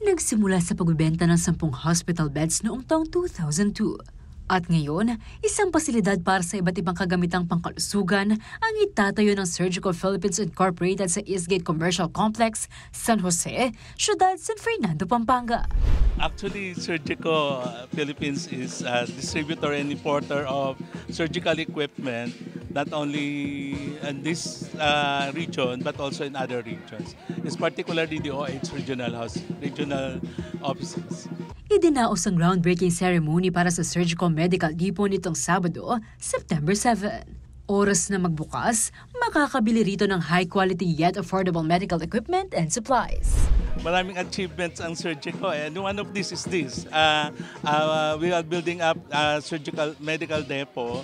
Nagsimula sa pagbebenta ng 10 hospital beds noong taong 2002. At ngayon, isang pasilidad para sa iba't ibang kagamitang pangkalusugan ang itatayo ng Surgical Philippines Incorporated sa Eastgate Commercial Complex, San Jose, Ciudad San Fernando, Pampanga. Actually, Surgical Philippines is a distributor and importer of surgical equipment, not only in this region but also in other regions. It's particularly the OH regional offices. Idinaos ang groundbreaking ceremony para sa Surgical Medical Depot nitong Sabado, September 7. Oras na magbukas, makakabili rito ng high-quality yet affordable medical equipment and supplies. Maraming achievements ang Surgical, and one of this is this. We are building up a surgical medical depot,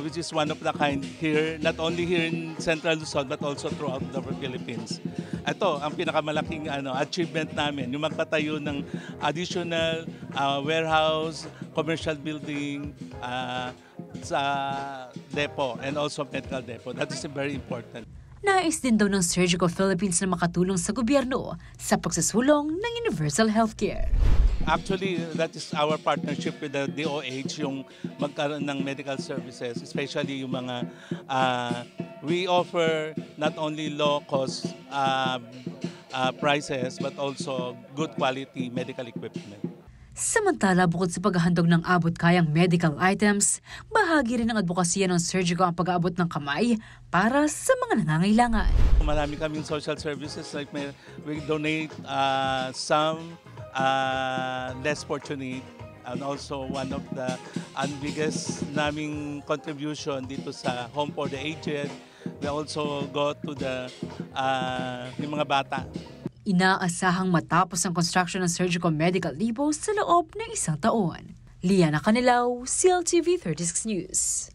which is one of the kind here, not only here in Central Luzon but also throughout the Philippines. Ito ang pinakamalaking achievement namin, yung magpatayo ng additional warehouse, commercial building sa depot and also medical depot. That is very important. Nais din daw ng Surgical Philippines na makatulong sa gobyerno sa pagsasulong ng universal healthcare. Actually, that is our partnership with the DOH, yung magkaroon ng medical services, especially yung mga we offer not only low-cost prices but also good quality medical equipment. Samantala, bukod sa paghahandog ng abot-kayang medical items, bahagi rin ng advokasya ng Surgical ang pag-aabot ng kamay para sa mga nangangailangan. Marami kaming social services, like we donate some less fortunate, and also one of the biggest naming contribution dito sa Home for the Aged. We also go to yung mga bata. Inaasahang matapos ang construction ng Surgical Medical Depot sa loob ng 1 taon. Liana Canilaw, CLTV 36 News.